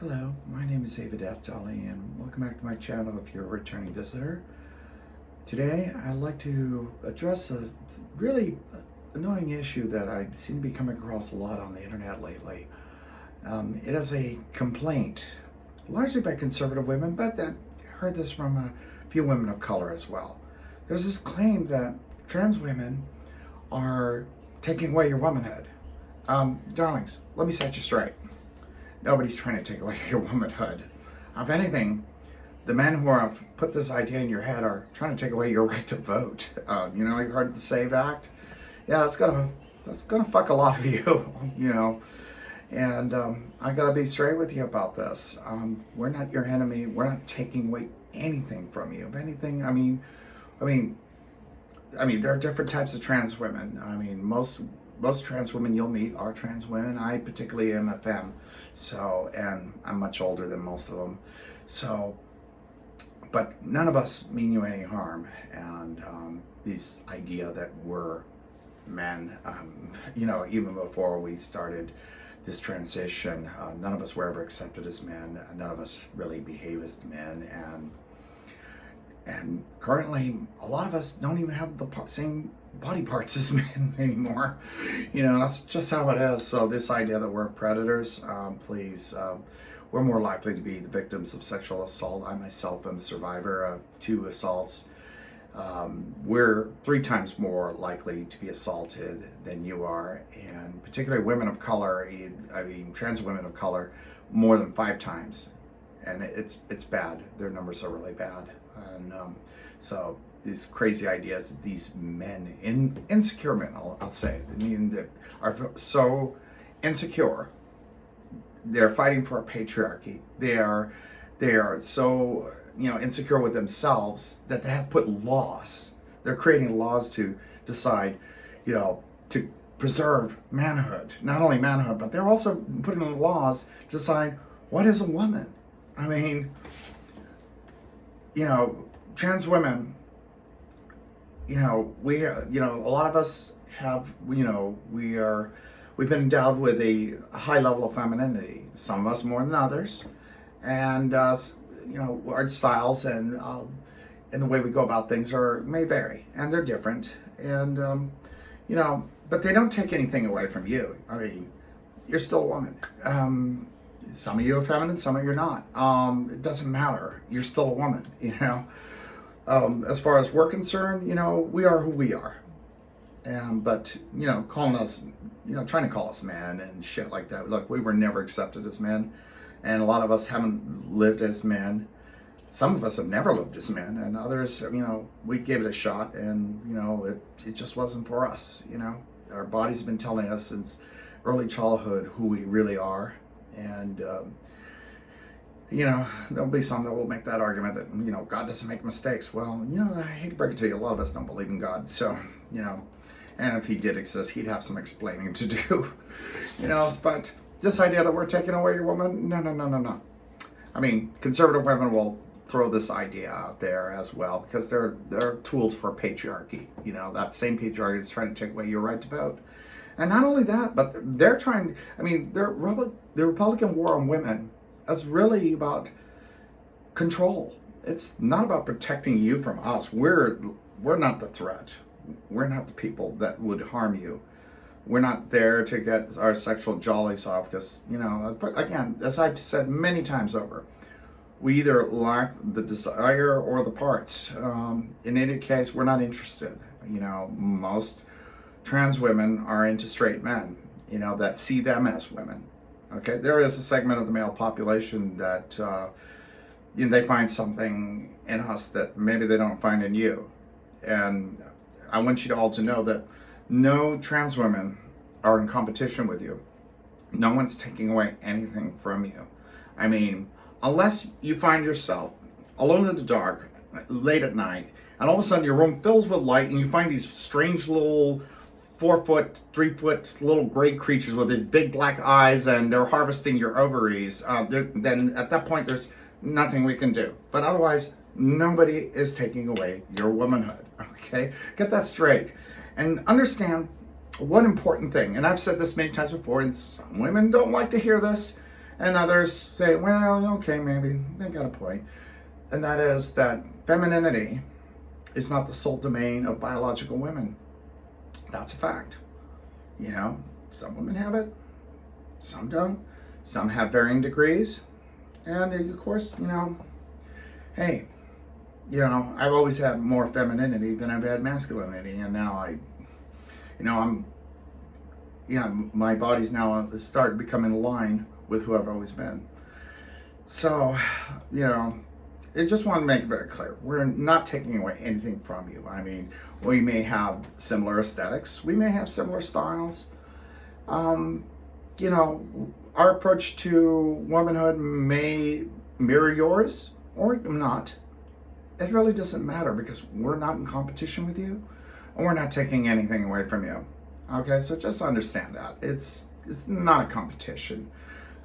Hello, my name is David Dolly, and welcome back to my channel if you're a returning visitor. Today, I'd like to address a really annoying issue that I seem to be coming across a lot on the internet lately. It is a complaint, largely by conservative women, but I heard this from a few women of color as well. There's this claim that trans women are taking away your womanhood. Darlings, let me set you straight. Nobody's trying to take away your womanhood. If anything, the men who have put this idea in your head are trying to take away your right to vote. You heard of the SAVE Act? Yeah, that's gonna fuck a lot of you, And I gotta be straight with you about this. We're not your enemy. We're not taking away anything from you. If anything, I mean, there are different types of trans women. Most trans women you'll meet are trans women. I particularly am a femme, and I'm much older than most of them. But none of us mean you any harm. And this idea that we're men, even before we started this transition, none of us were ever accepted as men. None of us really behave as men. And currently, a lot of us don't even have the same body parts as men anymore. That's just how it is. So this idea that we're predators, please, we're more likely to be the victims of sexual assault. I myself am a survivor of 2 assaults. We're 3 times more likely to be assaulted than you are, and particularly women of color, trans women of color, more than 5 times. And it's bad. Their numbers are really bad. And so these crazy ideas, these men, insecure men, I'll say, that are so insecure. They're fighting for a patriarchy. They are so insecure with themselves that they have put laws. They're creating laws to decide, to preserve manhood. Not only manhood, but they're also putting in laws to decide what is a woman. Trans women, a lot of us have, we've been endowed with a high level of femininity. Some of us more than others. And, our styles and the way we go about things may vary, and they're different. And, but they don't take anything away from you. You're still a woman. Some of you are feminine, some of you are not. It doesn't matter. You're still a woman, As far as we're concerned, we are who we are. But, calling us, trying to call us men and shit like that. Look, we were never accepted as men. And a lot of us haven't lived as men. Some of us have never lived as men. And others, we gave it a shot and, it just wasn't for us, Our bodies have been telling us since early childhood who we really are. And, there'll be some that will make that argument that, God doesn't make mistakes. Well, I hate to break it to you, a lot of us don't believe in God. So, and if he did exist, he'd have some explaining to do, but this idea that we're taking away your woman, no. Conservative women will throw this idea out there as well because they're tools for patriarchy. That same patriarchy is trying to take away your right to vote. And not only that, but they're trying, the Republican war on women is really about control. It's not about protecting you from us. We're not the threat. We're not the people that would harm you. We're not there to get our sexual jollies off because, again, as I've said many times over, we either lack the desire or the parts. In any case, we're not interested. Most trans women are into straight men, that see them as women. Okay, there is a segment of the male population that they find something in us that maybe they don't find in you. And I want you all to know that no trans women are in competition with you. No one's taking away anything from you. Unless you find yourself alone in the dark, late at night, and all of a sudden your room fills with light and you find these strange little 4-foot, 3-foot little gray creatures with these big black eyes and they're harvesting your ovaries, then at that point there's nothing we can do. But otherwise, nobody is taking away your womanhood, okay? Get that straight. And understand one important thing, and I've said this many times before, and some women don't like to hear this, And others say, well, okay, maybe they got a point. And that is that femininity is not the sole domain of biological women. That's a fact. You know, some women have it, some don't. Some have varying degrees. And of course, you know, hey, you know, I've always had more femininity than I've had masculinity. And now my body's now start becoming aligned with who I've always been. So, you know, I just want to make it very clear. We're not taking away anything from you. I mean, we may have similar aesthetics. We may have similar styles. You know, our approach to womanhood may mirror yours or not. It really doesn't matter because we're not in competition with you and we're not taking anything away from you. Okay, so just understand that. It's not a competition.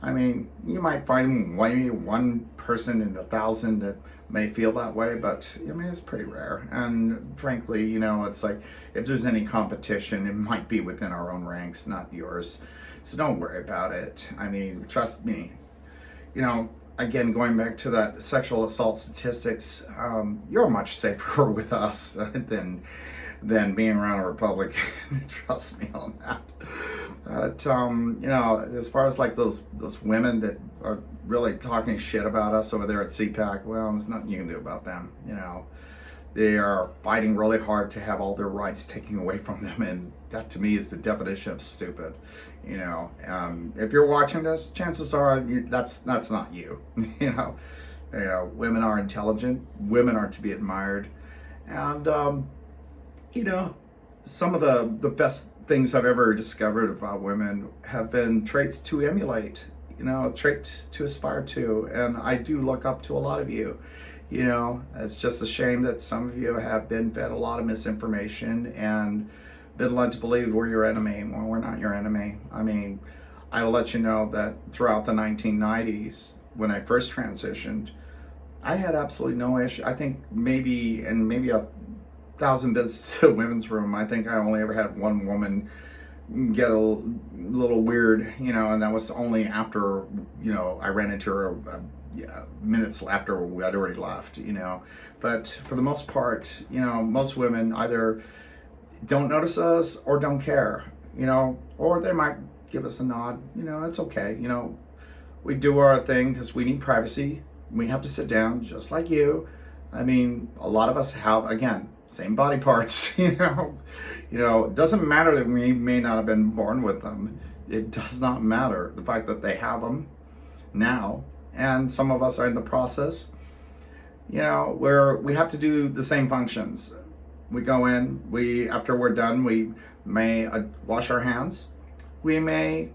I mean, you might find one person in 1,000 that may feel that way, but I mean, it's pretty rare. And frankly, you know, it's like if there's any competition, it might be within our own ranks, not yours. So don't worry about it. I mean, trust me. You know, again, going back to that sexual assault statistics, you're much safer with us than being around a Republican. Trust me on that. But you know, as far as like those women that are really talking shit about us over there at CPAC, well, there's nothing you can do about them. You know, they are fighting really hard to have all their rights taken away from them, and that to me is the definition of stupid. You know, if you're watching this, chances are that's not you. You know, women are intelligent. Women are to be admired, and you know, some of the best things I've ever discovered about women have been traits to emulate, you know, traits to aspire to. And I do look up to a lot of you. You know, it's just a shame that some of you have been fed a lot of misinformation and been led to believe we're your enemy when we're not your enemy. I mean, I'll let you know that throughout the 1990s, when I first transitioned, I had absolutely no issue. I think maybe 1,000 visits to women's room, I think I only ever had one woman get a little weird, you know, and that was only after, you know, I ran into her minutes after I'd already left, you know. But for the most part, you know, most women either don't notice us or don't care, you know, or they might give us a nod, you know, it's okay. You know, we do our thing because we need privacy. We have to sit down just like you. I mean, a lot of us have, again, same body parts, you know. It doesn't matter that we may not have been born with them. It does not matter. The fact that they have them now, and some of us are in the process, you know, where we have to do the same functions. We go in, after we're done, we may wash our hands. We may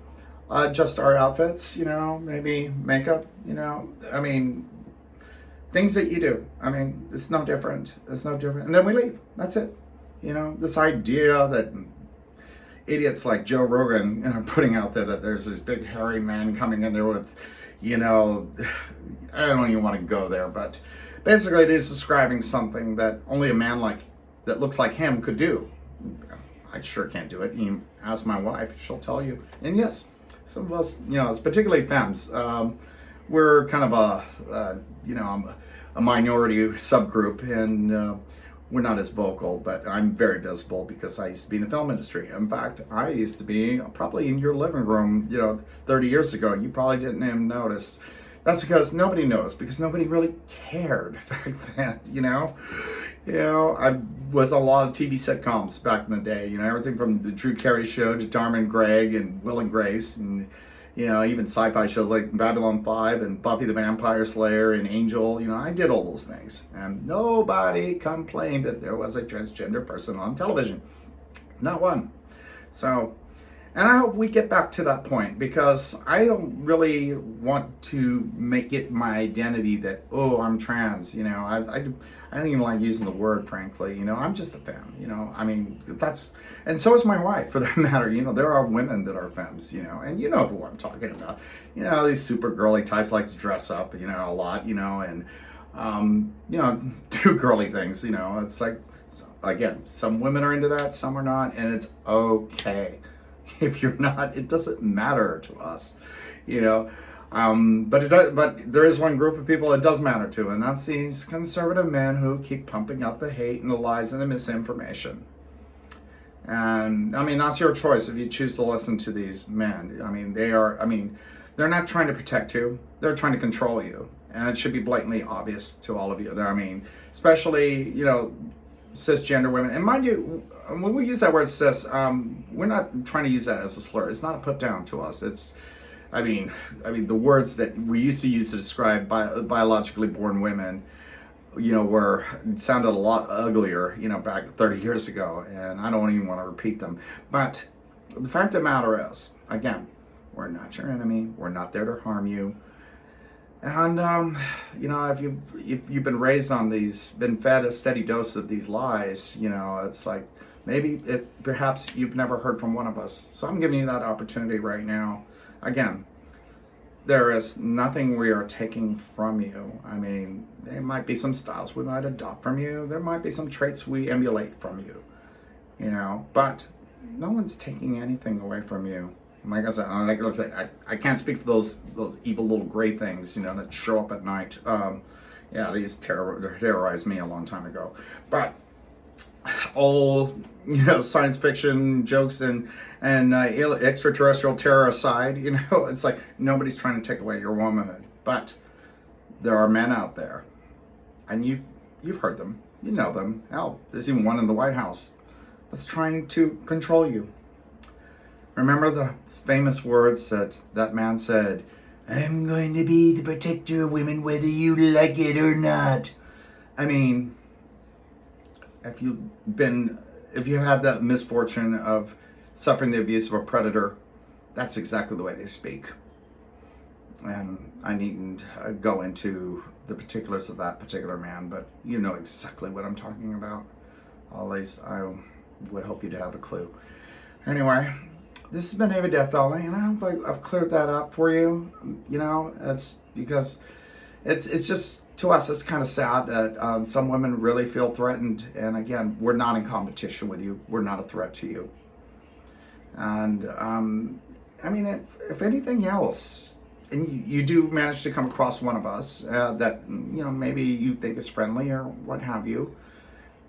adjust our outfits, you know, maybe makeup, you know. I mean, things that you do. I mean, it's no different. It's no different. And then we leave. That's it. You know, this idea that idiots like Joe Rogan, you know, putting out there that there's this big hairy man coming in there with, you know, I don't even want to go there, but basically it is describing something that only a man that looks like him could do. I sure can't do it. You ask my wife, she'll tell you. And yes, some of us, you know, it's particularly femmes, we're kind of a minority subgroup, and we're not as vocal, but I'm very visible because I used to be in the film industry. In fact, I used to be probably in your living room, you know, 30 years ago. You probably didn't even notice. That's because nobody noticed, because nobody really cared back then, you know. I was on a lot of TV sitcoms back in the day, you know, everything from the Drew Carey Show to Dharma and Greg and Will and Grace, and you know, even sci-fi shows like Babylon 5 and Buffy the Vampire Slayer and Angel. You know, I did all those things. And nobody complained that there was a transgender person on television. Not one. So, and I hope we get back to that point, because I don't really want to make it my identity that, oh, I'm trans. You know, I don't even like using the word, frankly. You know, I'm just a femme. You know, I mean, and so is my wife, for that matter. You know, there are women that are femmes, you know, and you know who I'm talking about. You know, these super girly types like to dress up, you know, a lot, you know, and, you know, do girly things, you know. It's like, again, some women are into that, some are not, and it's okay. If you're not, it doesn't matter to us, you know. But there is one group of people it does matter to, and that's these conservative men who keep pumping out the hate and the lies and the misinformation. And I mean, that's your choice if you choose to listen to these men. I mean, they're not trying to protect you, they're trying to control you. And it should be blatantly obvious to all of you. I mean, especially, cisgender women. And mind you, when we use that word cis, we're not trying to use that as a slur. It's not a put down to us. I mean, the words that we used to use to describe biologically born women, sounded a lot uglier, back 30 years ago, and I don't even want to repeat them. But the fact of the matter is, again, we're not your enemy. We're not there to harm you. And if you've been raised on these, been fed a steady dose of these lies, it's like perhaps you've never heard from one of us. So I'm giving you that opportunity right now. Again, there is nothing we are taking from you. I mean, there might be some styles we might adopt from you. There might be some traits we emulate from you, but no one's taking anything away from you. Like I said, I can't speak for those evil little gray things, that show up at night. These terrorized me a long time ago. But all science fiction jokes and extraterrestrial terror aside, it's like nobody's trying to take away your womanhood. But there are men out there, and you've heard them, you know them. Hell, there's even one in the White House that's trying to control you. Remember the famous words that man said, "I'm going to be the protector of women whether you like it or not." I mean, if you had that misfortune of suffering the abuse of a predator, that's exactly the way they speak. And I needn't go into the particulars of that particular man, but you know exactly what I'm talking about. At least I would hope you to have a clue. Anyway, this has been Ava Death Dolly, and I hope I've cleared that up for you. It's because it's just, to us, it's kind of sad that some women really feel threatened. And again, we're not in competition with you. We're not a threat to you. And if anything else, and you do manage to come across one of us that maybe you think is friendly or what have you,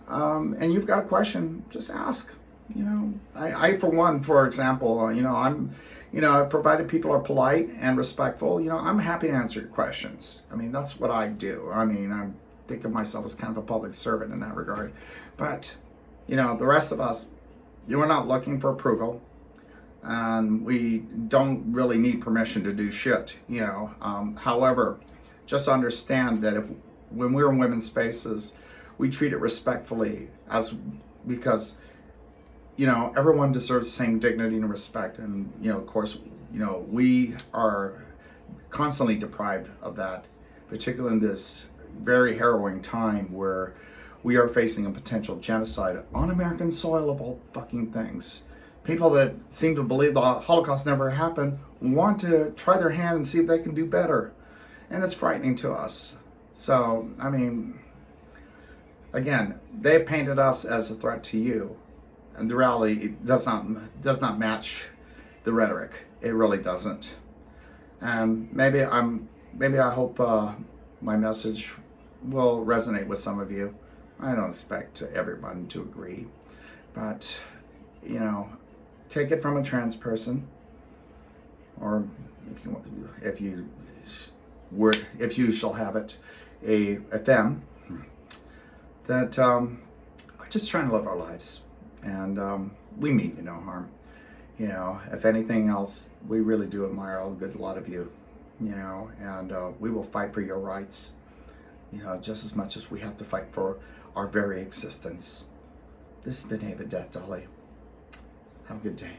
and you've got a question, just ask. I for one, for example, provided people are polite and respectful, I'm happy to answer your questions. I mean, that's what I do. I mean, I think of myself as kind of a public servant in that regard. But, the rest of us, we're not looking for approval. And we don't really need permission to do shit, However, just understand that when we're in women's spaces, we treat it respectfully because everyone deserves the same dignity and respect. And, of course, we are constantly deprived of that, particularly in this very harrowing time where we are facing a potential genocide on American soil of all fucking things. People that seem to believe the Holocaust never happened want to try their hand and see if they can do better. And it's frightening to us. So, I mean, again, they painted us as a threat to you. And the reality does not match the rhetoric. It really doesn't. And maybe I hope my message will resonate with some of you. I don't expect everyone to agree, but take it from a trans person, or if you shall have it, a them that are just trying to live our lives. And we mean you no harm. If anything else, we really do admire a good lot of you, and we will fight for your rights, just as much as we have to fight for our very existence. This has been Ava Death Dolly. Have a good day.